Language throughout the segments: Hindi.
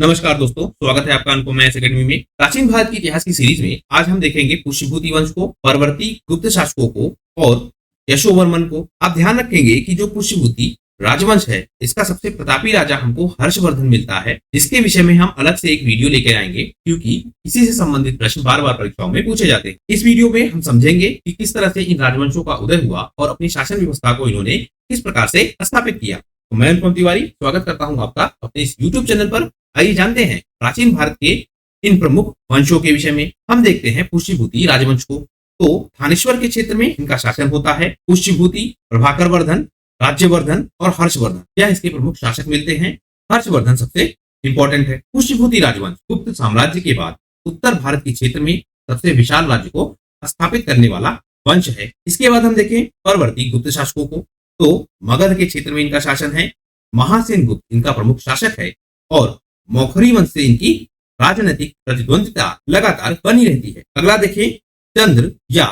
नमस्कार दोस्तों, स्वागत है आपका अनुपम मैथ्स एकेडमी में। प्राचीन भारत के इतिहास की सीरीज में आज हम देखेंगे पुष्यभूति वंश को, परवर्ती गुप्त शासकों को और यशोवर्मन को। आप ध्यान रखेंगे कि जो पुष्यभूति राजवंश है, इसका सबसे प्रतापी राजा हमको हर्षवर्धन मिलता है, जिसके विषय में हम अलग से एक वीडियो लेकर आएंगे, क्योंकि इसी से संबंधित प्रश्न बार बार परीक्षाओं में पूछे जाते हैं। इस वीडियो में हम समझेंगे कि किस तरह से इन राजवंशों का उदय हुआ और अपनी शासन व्यवस्था को इन्होंने किस प्रकार से स्थापित किया। तो मैं अनुपम तिवारी स्वागत करता हूं आपका अपने इस YouTube चैनल पर। आइए जानते हैं प्राचीन भारत के इन प्रमुख वंशों के विषय में। हम देखते हैं पुष्यभूति राजवंश को। तो थानेश्वर के क्षेत्र में इनका शासन होता है पुष्यभूति, प्रभाकर वर्धन, राज्यवर्धन और हर्षवर्धन, यह इसके प्रमुख शासक मिलते हैं। हर्षवर्धन सबसे इंपॉर्टेंट है। पुष्यभूति राजवंश गुप्त साम्राज्य के बाद उत्तर भारत के क्षेत्र में सबसे विशाल राज्य को स्थापित करने वाला वंश है। इसके बाद हम देखें परवर्ती गुप्त शासकों को। तो मगध के क्षेत्र में इनका शासन है। महासेन गुप्त इनका प्रमुख शासक है और मौखरी वंश से इनकी राजनीतिक प्रतिद्वंदिता लगातार बनी रहती है। अगला देखें चंद्र या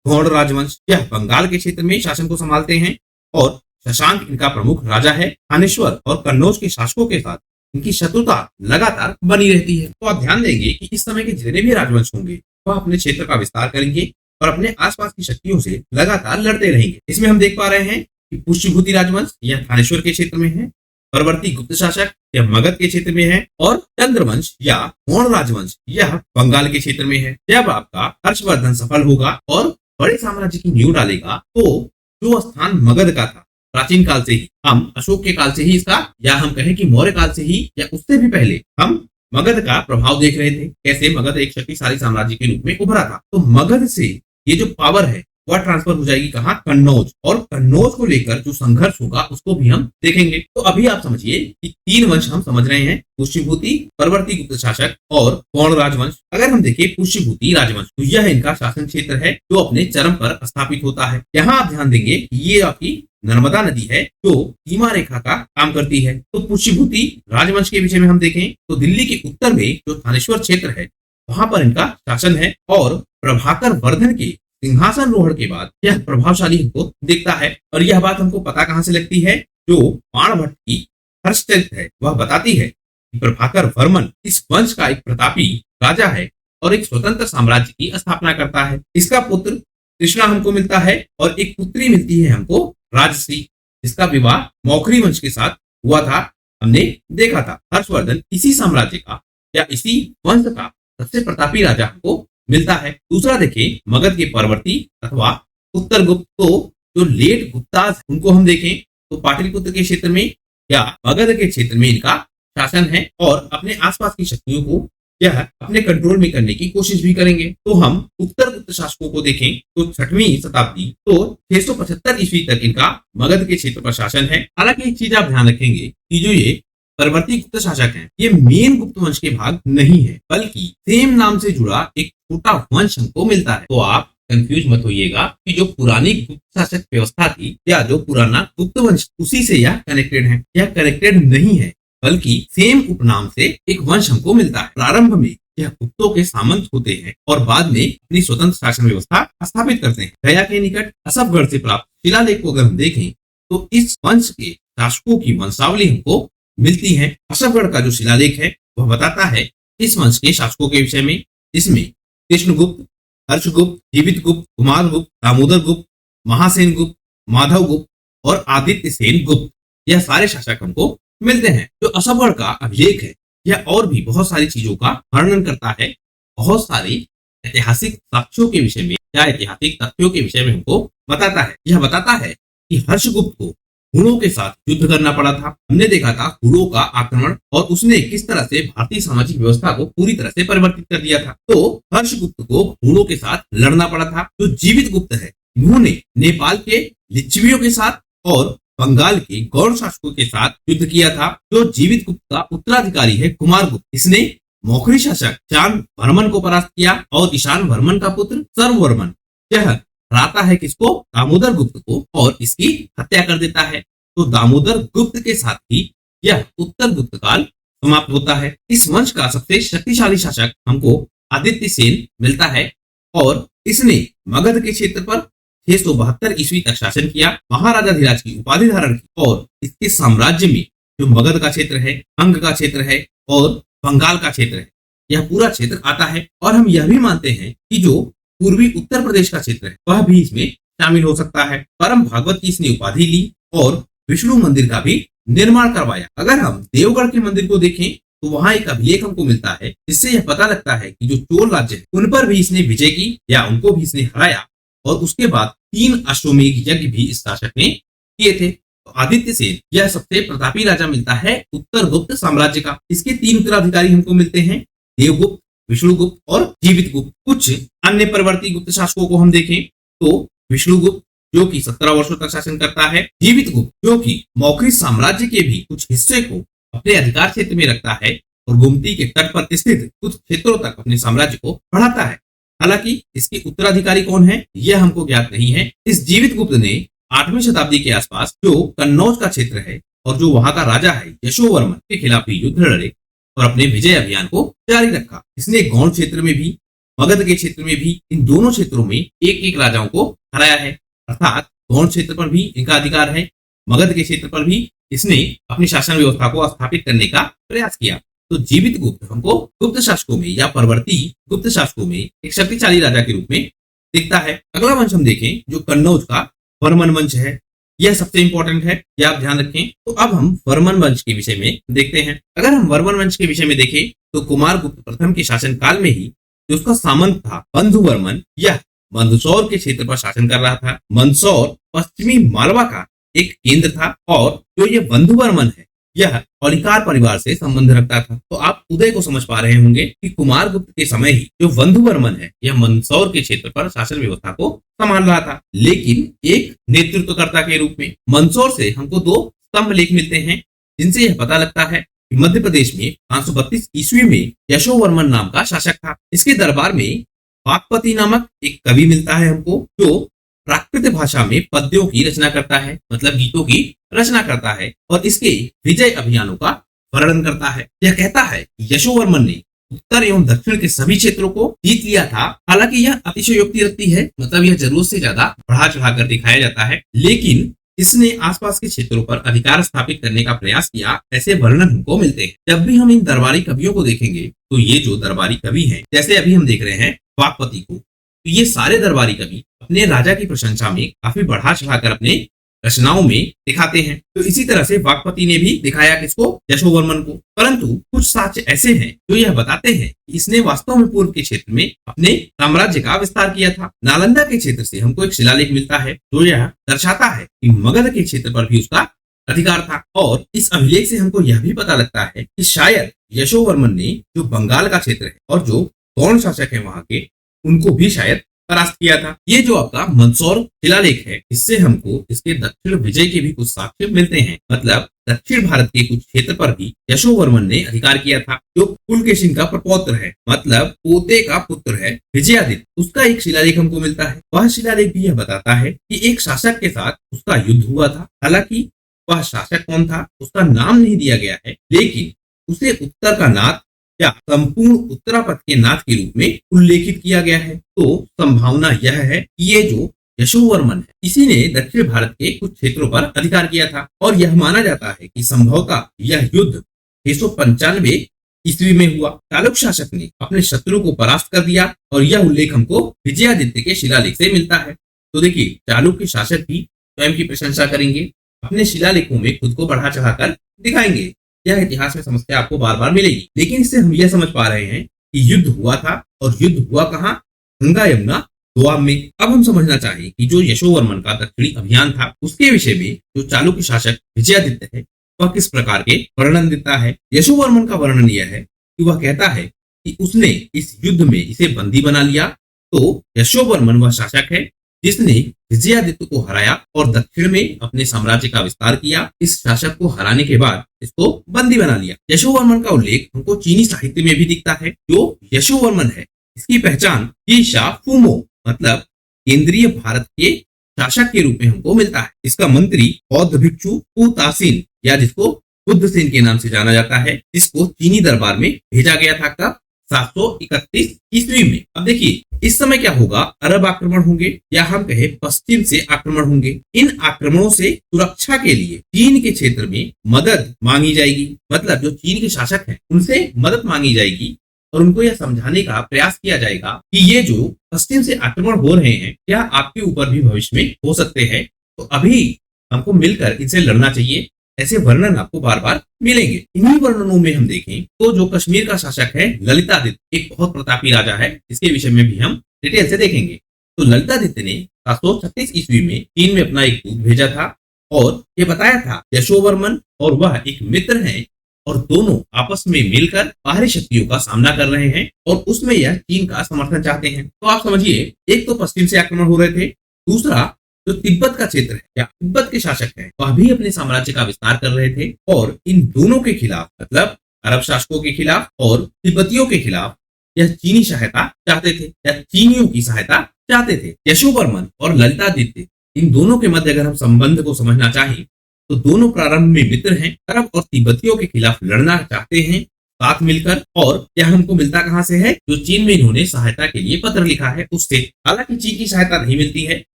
गौड़ राजवंश, यह बंगाल के क्षेत्र में शासन को संभालते हैं और शशांक इनका प्रमुख राजा है। थानेश्वर और कन्नौज के शासकों के साथ इनकी शत्रुता लगातार बनी रहती है। तो आप ध्यान देंगे कि इस समय के जितने भी राजवंश होंगे वह अपने क्षेत्र का विस्तार करेंगे और अपने आसपास की शक्तियों से लगातार लड़ते रहेंगे। इसमें हम देख पा रहे हैं कि पुष्यभूति राजवंश यह थानेश्वर के क्षेत्र में है, परवर्ती गुप्त शासक यह मगध के क्षेत्र में है और चंद्रवंश या गौड़ राजवंश यह बंगाल के क्षेत्र में है। जब आपका हर्षवर्धन सफल होगा और बड़े साम्राज्य की नींव डालेगा, तो जो स्थान मगध का था प्राचीन काल से ही, हम अशोक के काल से ही इसका, या हम कहें कि मौर्य काल से ही या उससे भी पहले हम मगध का प्रभाव देख रहे थे, कैसे मगध एक शक्तिशाली साम्राज्य के रूप में उभरा था। तो मगध से ये जो पावर है वह ट्रांसफर हो जाएगी कहां? कन्नौज। और कन्नौज को लेकर जो संघर्ष होगा उसको भी हम देखेंगे। तो अभी आप समझिए कि तीन वंश हम समझ रहे हैं, पुष्यभूति, परवर्ती गुप्त शासक और गौड़ राजवंश। अगर हम देखें पुष्यभूति राजवंश, तो यह इनका शासन क्षेत्र है जो अपने चरम पर स्थापित होता है। यहाँ आप ध्यान देंगे कि ये आपकी नर्मदा नदी है जो सीमा रेखा का काम करती है। तो पुष्यभूति राजवंश के विषय में हम देखें तो दिल्ली के उत्तर में जो थानेश्वर क्षेत्र है वहां पर इनका शासन है और प्रभाकर वर्धन के सिंहासन रोहण के बाद यह प्रभावशाली हमको दिखता है। और यह बात हमको पता कहां से लगती है? जो बाणभट्ट की हर्षचरित है वह बताती है कि प्रभाकर वर्मन इस वंश का एक प्रतापी राजा है और एक स्वतंत्र साम्राज्य की स्थापना करता है। इसका पुत्र कृष्णा हमको मिलता है और एक पुत्री मिलती है हमको राजश्री, जिसका विवाह मौखरी वंश के साथ हुआ था, हमने देखा था। हर्षवर्धन इसी साम्राज्य का या इसी वंश का सबसे प्रतापी राजा हमको मिलता है। दूसरा देखें मगध के परवर्ती अथवा उत्तर गुप्त, तो जो लेट गुप्ताज उनको हम देखें तो पाटलिपुत्र के क्षेत्र में या मगध के क्षेत्र में इनका शासन है और अपने आसपास की शक्तियों को यह अपने कंट्रोल में करने की कोशिश भी करेंगे। तो हम उत्तर गुप्त शासकों को देखें तो 6वीं शताब्दी, तो 675 ईस्वी तक इनका मगध के क्षेत्र पर शासन है। हालांकि एक चीज आप ध्यान रखेंगे कि जो ये परवर्ती गुप्त शासक हैं, ये मेन गुप्त वंश के भाग नहीं है, बल्कि सेम नाम से जुड़ा एक छोटा वंश हमको मिलता है। तो आप कंफ्यूज मत होइएगा कि जो पुरानी गुप्त शासक व्यवस्था थी या जो पुराना गुप्त वंश, उसी से यह कनेक्टेड है। यह कनेक्टेड नहीं है, बल्कि सेम उपनाम से एक वंश हमको मिलता है। प्रारंभ में यह गुप्तों के सामंत होते हैं और बाद में अपनी स्वतंत्र शासन व्यवस्था स्थापित करते हैं। गया के निकट असफगढ़ से प्राप्त शिलालेख को अगर हम देखें तो इस वंश के शासकों की वंशावली हमको मिलती है। असफगढ़ का जो शिलालेख है वह बताता है इस वंश के शासकों के विषय में, जिसमें कृष्णगुप्त, हर्षगुप्त, जीवितगुप्त, कुमारगुप्त, दामोदर गुप्त, महासेन गुप्त, माधव गुप्त और आदित्य सेन गुप्त, यह सारे शासक हमको मिलते हैं। जो असफगढ़ का अभिलेख है यह और भी बहुत सारी चीजों का वर्णन करता है, बहुत सारी ऐतिहासिक साक्ष्यों के विषय में या ऐतिहासिक तथ्यों के विषय में हमको बताता है। यह बताता है कि हर्षगुप्त को हुणों के साथ युद्ध करना पड़ा था। हमने देखा था हुणों का आक्रमण और उसने किस तरह से भारतीय सामाजिक व्यवस्था को पूरी तरह से परिवर्तित कर दिया था। तो हर्षगुप्त को हुणों के साथ लड़ना पड़ा था। जो जीवित गुप्त है, इन्होंने नेपाल के लिच्छवियों के साथ और बंगाल के गौड़ शासकों के साथ युद्ध किया था। जो जीवित गुप्त का उत्तराधिकारी है कुमारगुप्त, इसने मौखरी शासक ईशान वर्मन को परास्त किया और ईशान वर्मन का पुत्र सर्ववर्मन यह हराता है किसको? दामोदर गुप्त को, और इसकी हत्या कर देता है। तो दामोदर गुप्त के साथ ही यह उत्तर गुप्त काल समाप्त होता है। इस वंश का सबसे शक्तिशाली शासक हमको आदित्य सेन मिलता है और इसने मगध के क्षेत्र पर 672 ईस्वी तक शासन किया, महाराजाधिराज की उपाधि धारण की और इसके साम्राज्य में जो मगध का क्षेत्र है, अंग का क्षेत्र है और बंगाल का क्षेत्र है, यह पूरा क्षेत्र आता है। और हम यह भी मानते हैं कि जो पूर्वी उत्तर प्रदेश का क्षेत्र है वह भी इसमें शामिल हो सकता है। परम भागवत की इसने उपाधि ली और विष्णु मंदिर का भी निर्माण करवाया। अगर हम देवगढ़ के मंदिर को देखें तो वहां एक अभिलेख हमको मिलता है, जिससे यह पता लगता है कि जो चोल राज्य है उन पर भी इसने विजय की या उनको भी इसने हराया। और उसके बाद 3 अश्वमेध यज्ञ भी इस शासक ने किए थे। तो आदित्य सेन यह सबसे प्रतापी राजा मिलता है उत्तर गुप्त साम्राज्य का। इसके 3 उत्तराधिकारी हमको मिलते हैं, देवगुप्त, विष्णुगुप्त और जीवित गुप्त। कुछ अन्य परवर्ती गुप्त शासकों को हम देखें तो विष्णुगुप्त जो कि 17 वर्षों तक शासन करता है, जीवित गुप्त जो कि मौखरी साम्राज्य के भी कुछ हिस्से को अपने अधिकार क्षेत्र में रखता है और गोमती के तट पर स्थित कुछ क्षेत्रों तक अपने साम्राज्य को बढ़ाता है। हालांकि इसके उत्तराधिकारी कौन है यह हमको ज्ञात नहीं है। इस जीवित गुप्त ने 8वीं शताब्दी के आसपास जो कन्नौज का क्षेत्र है और जो वहां का राजा है यशोवर्मन के खिलाफ भी युद्ध लड़े और अपने विजय अभियान को जारी रखा। इसने गौड़ क्षेत्र में भी, मगध के क्षेत्र में भी, इन दोनों क्षेत्रों में एक एक राजाओं को हराया है। अर्थात गौड़ क्षेत्र पर भी इनका अधिकार है, मगध के क्षेत्र पर भी इसने अपनी शासन व्यवस्था को स्थापित करने का प्रयास किया। तो जीवित गुप्त हमको गुप्त शासकों में या परवर्ती गुप्त शासकों में एक शक्तिशाली राजा के रूप में दिखता है। अगला वंश हम देखें जो कन्नौज का वर्मन वंश है, यह सबसे इंपॉर्टेंट है, यह आप ध्यान रखें। तो अब हम वर्मन वंश के विषय में देखते हैं। अगर हम वर्मन वंश के विषय में देखें तो कुमार गुप्त प्रथम के शासन काल में ही जो उसका सामंत था बंधुवर्मन, यह मंदसौर के क्षेत्र पर शासन कर रहा था। मंदसौर पश्चिमी मालवा का एक केंद्र था और जो ये बंधुवर्मन है यह औलिकार परिवार से संबंध रखता था। तो आप उदय को समझ पा रहे होंगे कि कुमार गुप्त के समय ही जो बंधुवर्मन है यह मंदसौर के क्षेत्र पर शासन व्यवस्था को संभाल रहा था, लेकिन एक नेतृत्वकर्ता के रूप में। मंदसौर से हमको 2 स्तंभ लेख मिलते हैं जिनसे यह पता लगता है कि मध्य प्रदेश में 532 ईस्वी में यशोवर्मन नाम का शासक था। इसके दरबार में वाक्पति नामक एक कवि मिलता है हमको, जो प्राकृत भाषा में पद्यों की रचना करता है, मतलब गीतों की रचना करता है और इसके विजय अभियानों का वर्णन करता है। यह कहता है कि यशोवर्मन ने उत्तर एवं दक्षिण के सभी क्षेत्रों को जीत लिया था। हालांकि यह अतिशयोक्ति रखती है, मतलब यह जरूरत से ज्यादा बढ़ा चढ़ाकर दिखाया जाता है, लेकिन इसने आसपास के क्षेत्रों पर अधिकार स्थापित करने का प्रयास किया, ऐसे वर्णन हमको मिलते हैं। जब भी हम इन दरबारी कवियों को देखेंगे तो ये जो दरबारी कवि हैं, जैसे अभी हम देख रहे हैं वाक्पति को, तो ये सारे दरबारी कवि अपने राजा की प्रशंसा में काफी बढ़ा चढ़ाकर अपने रचनाओं में दिखाते हैं। तो इसी तरह से वाक्पति ने भी दिखाया किसको, यशोवर्मन को। परंतु कुछ साक्ष्य ऐसे हैं जो यह बताते हैं कि इसने वास्तव में पूर्व के क्षेत्र में अपने साम्राज्य का विस्तार किया था। नालंदा के क्षेत्र से हमको एक शिलालेख मिलता है जो यह दर्शाता है कि मगध के क्षेत्र पर भी उसका अधिकार था। और इस अभिलेख से हमको यह भी पता लगता है कि शायद यशोवर्मन ने जो बंगाल का क्षेत्र है और जो गौड़ शासक है वहां के, उनको भी शायद परास्त किया था। ये जो आपका मंदसौर शिलालेख है, इससे हमको इसके दक्षिण विजय के भी कुछ साक्ष्य मिलते हैं। मतलब दक्षिण भारत के कुछ क्षेत्र पर भी यशोवर्मन ने अधिकार किया था। जो पुलकेशिन का प्रपौत्र है, मतलब पोते का पुत्र है विजयादित्य, उसका एक शिलालेख हमको मिलता है। वह शिलालेख भी यह बताता है कि एक शासक के साथ उसका युद्ध हुआ था। हालांकि वह शासक कौन था उसका नाम नहीं दिया गया है, लेकिन उसे उत्तर का नाथ या संपूर्ण उत्तरापथ के नाथ के रूप में उल्लेखित किया गया है। तो संभावना यह है कि ये जो यशोवर्मन है, इसी ने दक्षिण भारत के कुछ क्षेत्रों पर अधिकार किया था और यह माना जाता है कि संभवतः यह युद्ध 695 ईस्वी में हुआ। चालुक्य शासक ने अपने शत्रु को परास्त कर दिया और यह उल्लेख हमको विजयादित्य के शिलालेख से मिलता है। तो देखिए, चालुक्य शासक भी स्वयं की प्रशंसा करेंगे, अपने शिलालेखों में खुद को बढ़ा चढ़ाकर दिखाएंगे। यह इतिहास में समस्या आपको बार बार मिलेगी, लेकिन इससे हम यह समझ पा रहे हैं कि युद्ध हुआ था और युद्ध हुआ कहाँ, गंगा यमुना दोआब में। अब हम समझना चाहें कि जो यशोवर्मन का दक्षिणी अभियान था उसके विषय में जो चालुक्य शासक विजयादित्य है वह किस प्रकार के वर्णन देता है। यशोवर्मन का वर्णन यह है कि वह कहता है कि उसने इस युद्ध में इसे बंदी बना लिया। तो यशोवर्मन वह शासक है जिसने विजयादित्य को हराया और दक्षिण में अपने साम्राज्य का विस्तार किया। इस शासक को हराने के बाद इसको बंदी बना लिया। यशोवर्मन का उल्लेख हमको चीनी साहित्य में भी दिखता है। जो यशोवर्मन है इसकी पहचान ईशा फुमो, मतलब केंद्रीय भारत के शासक के रूप में हमको मिलता है। इसका मंत्री बौद्ध भिक्षु पुतासीन, या जिसको बुद्ध सेन के नाम से जाना जाता है, जिसको चीनी दरबार में भेजा गया था कब, 731 ईस्वी में। अब देखिए इस समय क्या होगा, अरब आक्रमण होंगे या हम कहे पश्चिम से आक्रमण होंगे। इन आक्रमणों से सुरक्षा के लिए चीन के क्षेत्र में मदद मांगी जाएगी, मतलब जो चीन के शासक हैं उनसे मदद मांगी जाएगी और उनको यह समझाने का प्रयास किया जाएगा कि ये जो पश्चिम से आक्रमण हो रहे हैं क्या आपके ऊपर भी भविष्य में हो सकते हैं, तो अभी हमको मिलकर इनसे लड़ना चाहिए। ऐसे वर्णन आपको बार बार मिलेंगे। इन्हीं वर्णनों में हम देखें तो जो कश्मीर का शासक है ललितादित्य, एक बहुत प्रतापी राजा है, इसके विषय में भी हम डिटेल से देखेंगे। तो ललितादित्य ने 736 ईस्वी में चीन में अपना एक दूत भेजा था और ये बताया था यशोवर्मन और वह एक मित्र हैं और दोनों आपस में मिलकर बाहरी शक्तियों का सामना कर रहे हैं और उसमें यह चीन का समर्थन चाहते हैं। तो आप समझिए, एक तो पश्चिम से आक्रमण हो रहे थे, दूसरा जो तिब्बत का क्षेत्र है या तिब्बत के शासक हैं वह भी अपने साम्राज्य का विस्तार कर रहे थे और इन दोनों के खिलाफ, मतलब अरब शासकों के खिलाफ और तिब्बतियों के खिलाफ यह चीनी सहायता चाहते थे या चीनियों की सहायता चाहते थे। यशोवर्मन और ललितादित्य, इन दोनों के मध्य अगर हम संबंध को समझना चाहें तो दोनों प्रारंभ में मित्र हैं, अरब और तिब्बतियों के खिलाफ लड़ना चाहते हैं साथ मिलकर। और यह हमको मिलता कहां से है, जो चीन में इन्होंने सहायता के लिए पत्र लिखा है उससे। हालांकि चीन की सहायता नहीं मिलती है,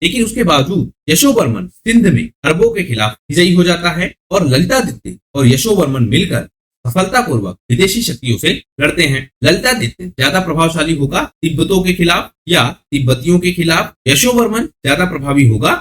लेकिन उसके बावजूद यशोवर्मन सिंध में अरबों के खिलाफ विजयी हो जाता है और ललितादित्य और यशोवर्मन मिलकर सफलतापूर्वक विदेशी शक्तियों से लड़ते हैं। ललितादित्य ज्यादा प्रभावशाली होगा तिब्बतों के खिलाफ या तिब्बतियों के खिलाफ, यशोवर्मन ज्यादा प्रभावी होगा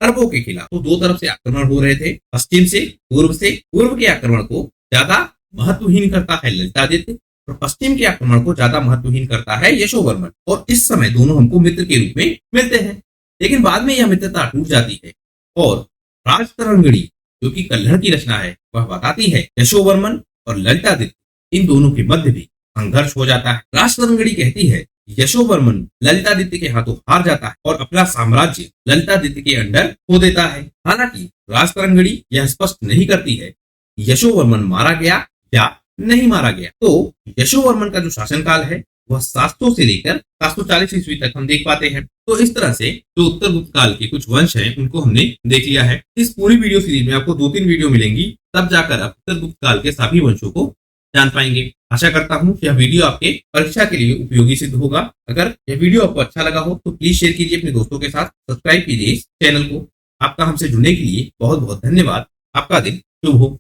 अरबों के खिलाफ। तो दो तरफ से आक्रमण हो रहे थे, पश्चिम से। पूर्व के आक्रमण को ज्यादा महत्वहीन करता है ललितादित्य और पश्चिम के आक्रमण को ज्यादा महत्वहीन करता है यशोवर्मन। और इस समय दोनों हमको मित्र के रूप में मिलते हैं, लेकिन बाद में यह मित्रता टूट जाती है और राजतरंगिणी, जो कि कल्हड़ की रचना है, वह बताती है यशोवर्मन और ललितादित्य इन दोनों के मध्य भी संघर्ष हो जाता है। राजतरंगिणी कहती है यशोवर्मन ललितादित्य के हाथों हार जाता है और अपना साम्राज्य ललितादित्य के अंडर खो देता है। हालांकि राजतरंगिणी यह स्पष्ट नहीं करती है यशोवर्मन मारा गया या नहीं मारा गया। तो यशोवर्मन का जो शासनकाल है वह 700 से लेकर 740 ईस्वी तक हम देख पाते हैं। तो इस तरह से जो उत्तर गुप्त काल के कुछ वंश हैं उनको हमने देख लिया है। इस पूरी वीडियो सीरीज में आपको 2-3 वीडियो मिलेंगी, तब जाकर आप उत्तर गुप्त काल के सभी वंशों को जान पाएंगे। आशा करता हूँ यह वीडियो आपके परीक्षा के लिए उपयोगी सिद्ध होगा। अगर यह वीडियो आपको अच्छा लगा हो तो प्लीज शेयर कीजिए अपने दोस्तों के साथ, सब्सक्राइब कीजिए इस चैनल को। आपका हमसे जुड़ने के लिए बहुत बहुत धन्यवाद। आपका दिन शुभ हो।